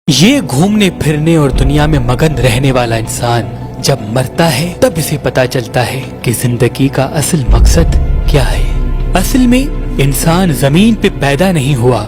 یہ گھومنے پھرنے اور دنیا میں مگن رہنے والا انسان جب مرتا ہے تب اسے پتا چلتا ہے کہ زندگی کا اصل مقصد کیا ہے۔ اصل میں انسان زمین پہ پیدا نہیں ہوا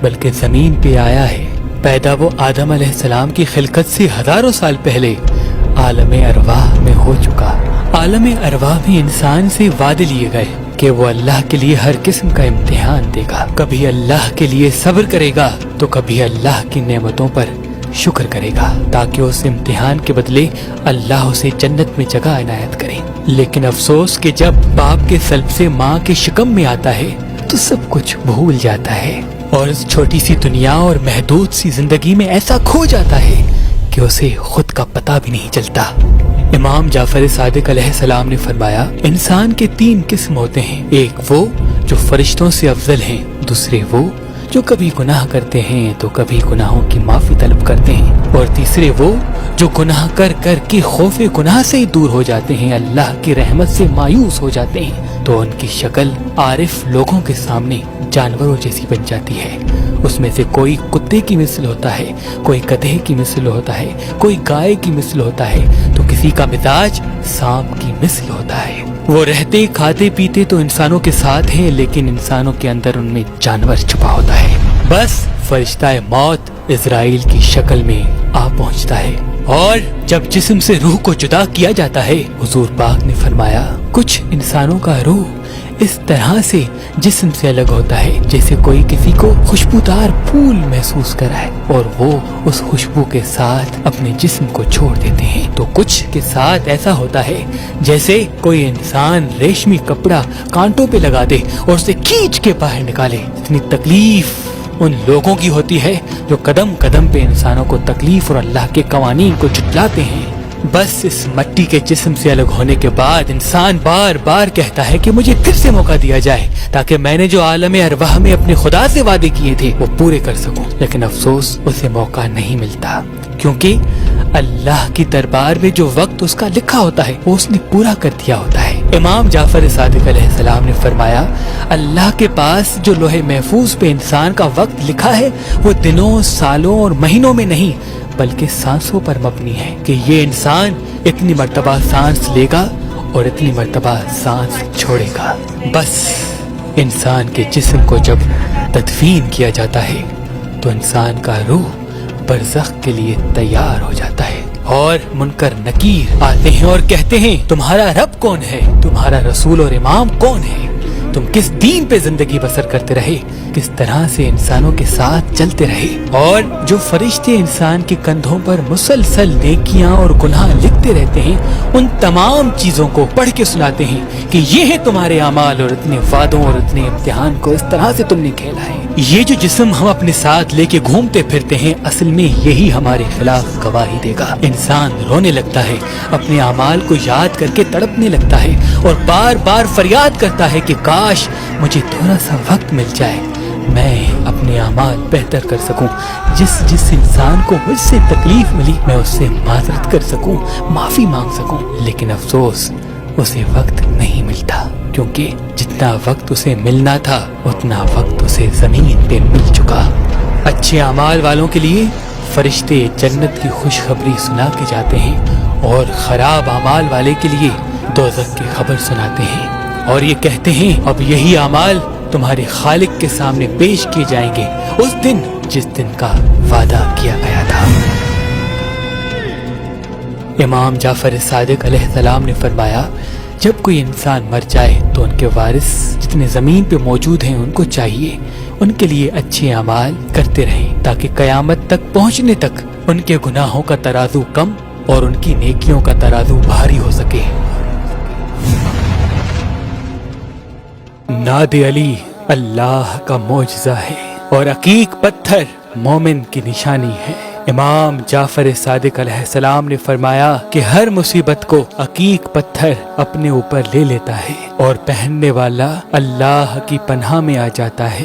بلکہ زمین پہ آیا ہے۔ پیدا وہ آدم علیہ السلام کی خلقت سے ہزاروں سال پہلے عالم ارواح میں ہو چکا۔ عالم ارواح میں انسان سے وعدے لیے گئے کہ وہ اللہ کے لیے ہر قسم کا امتحان دے گا، کبھی اللہ کے لیے صبر کرے گا تو کبھی اللہ کی نعمتوں پر شکر کرے گا تاکہ اس امتحان کے بدلے اللہ اسے جنت میں جگہ عنایت کرے۔ لیکن افسوس کہ جب باپ کے سلب سے ماں کے شکم میں آتا ہے تو سب کچھ بھول جاتا ہے اور اس چھوٹی سی دنیا اور محدود سی زندگی میں ایسا کھو جاتا ہے کہ اسے خود کا پتہ بھی نہیں چلتا۔ امام جعفر صادق علیہ السلام نے فرمایا، انسان کے 3 قسم ہوتے ہیں، ایک وہ جو فرشتوں سے افضل ہیں، دوسرے وہ جو کبھی گناہ کرتے ہیں تو کبھی گناہوں کی معافی طلب کرتے ہیں، اور تیسرے وہ جو گناہ کر کر کے خوف گناہ سے ہی دور ہو جاتے ہیں، اللہ کی رحمت سے مایوس ہو جاتے ہیں تو ان کی شکل عارف لوگوں کے سامنے جانوروں جیسی بن جاتی ہے۔ اس میں سے کوئی کتے کی مثل ہوتا ہے، کوئی گدھے کی مثل ہوتا ہے، کوئی گائے کی مثل ہوتا ہے تو کسی کا مزاج سانپ کی مثل ہوتا ہے۔ وہ رہتے کھاتے پیتے تو انسانوں کے ساتھ ہیں لیکن انسانوں کے اندر ان میں جانور چھپا ہوتا ہے۔ بس فرشتہ موت اسرائیل کی شکل میں آ پہنچتا ہے اور جب جسم سے روح کو جدا کیا جاتا ہے، حضور پاک نے فرمایا، کچھ انسانوں کا روح اس طرح سے جسم سے الگ ہوتا ہے جیسے کوئی کسی کو خوشبودار پھول محسوس کرائے اور وہ اس خوشبو کے ساتھ اپنے جسم کو چھوڑ دیتے ہیں، تو کچھ کے ساتھ ایسا ہوتا ہے جیسے کوئی انسان ریشمی کپڑا کانٹوں پہ لگا دے اور اسے کھینچ کے باہر نکالے۔ اتنی تکلیف ان لوگوں کی ہوتی ہے جو قدم قدم پہ انسانوں کو تکلیف اور اللہ کے قوانین کو جھٹلاتے ہیں۔ بس اس مٹی کے جسم سے الگ ہونے کے بعد انسان بار بار کہتا ہے کہ مجھے پھر سے موقع دیا جائے تاکہ میں نے جو عالم ارواح میں اپنے خدا سے وعدے کیے تھے وہ پورے کر سکوں، لیکن افسوس اسے موقع نہیں ملتا کیونکہ اللہ کی دربار میں جو وقت اس کا لکھا ہوتا ہے وہ اس نے پورا کر دیا ہوتا ہے۔ امام جعفر صادق علیہ السلام نے فرمایا، اللہ کے پاس جو لوح محفوظ پہ انسان کا وقت لکھا ہے وہ دنوں، سالوں اور مہینوں میں نہیں بلکہ سانسوں پر مبنی ہے کہ یہ انسان اتنی مرتبہ سانس لے گا اور اتنی مرتبہ سانس چھوڑے گا۔ بس انسان کے جسم کو جب تدفین کیا جاتا ہے تو انسان کا روح برزخ کے لیے تیار ہو جاتا ہے اور منکر نکیر آتے ہیں اور کہتے ہیں، تمہارا رب کون ہے؟ تمہارا رسول اور امام کون ہے؟ تم کس دین پہ زندگی بسر کرتے رہے؟ کس طرح سے انسانوں کے ساتھ چلتے رہے؟ اور جو فرشتے انسان کے کندھوں پر مسلسل نیکیاں اور گناہ لکھتے رہتے ہیں، ان تمام چیزوں کو پڑھ کے سناتے ہیں کہ یہ ہے تمہارے اعمال اور اتنے وعدوں اور اتنے امتحان کو اس طرح سے تم نے کھیلا ہے۔ یہ جو جسم ہم اپنے ساتھ لے کے گھومتے پھرتے ہیں، اصل میں یہی ہمارے خلاف گواہی دے گا۔ انسان رونے لگتا ہے، اپنے اعمال کو یاد کر کے تڑپنے لگتا ہے اور بار بار فریاد کرتا ہے کہ کاش مجھے تھوڑا سا وقت مل جائے، میں اپنے اعمال بہتر کر سکوں، جس انسان کو مجھ سے تکلیف ملی میں اس سے معذرت کر سکوں، معافی مانگ سکوں، لیکن افسوس اسے وقت نہیں ملتا کیونکہ جتنا وقت اسے ملنا تھا اتنا وقت اسے زمین پہ مل چکا۔ اچھے اعمال والوں کے لیے فرشتے جنت کی خوشخبری سنا کے جاتے ہیں اور خراب اعمال والے کے لیے دوزخ کی خبر سناتے ہیں اور یہ کہتے ہیں، اب یہی اعمال تمہارے خالق کے سامنے پیش کیے جائیں گے اس دن جس دن کا وعدہ کیا گیا تھا۔ امام جعفر صادق علیہ السلام نے فرمایا، جب کوئی انسان مر جائے تو ان کے وارث جتنے زمین پہ موجود ہیں ان کو چاہیے ان کے لیے اچھے اعمال کرتے رہیں تاکہ قیامت تک پہنچنے تک ان کے گناہوں کا ترازو کم اور ان کی نیکیوں کا ترازو بھاری ہو سکے۔ ناد علی اللہ کا معجزہ ہے اور عقیق پتھر مومن کی نشانی ہے۔ امام جعفر صادق علیہ السلام نے فرمایا کہ ہر مصیبت کو عقیق پتھر اپنے اوپر لے لیتا ہے اور پہننے والا اللہ کی پناہ میں آ جاتا ہے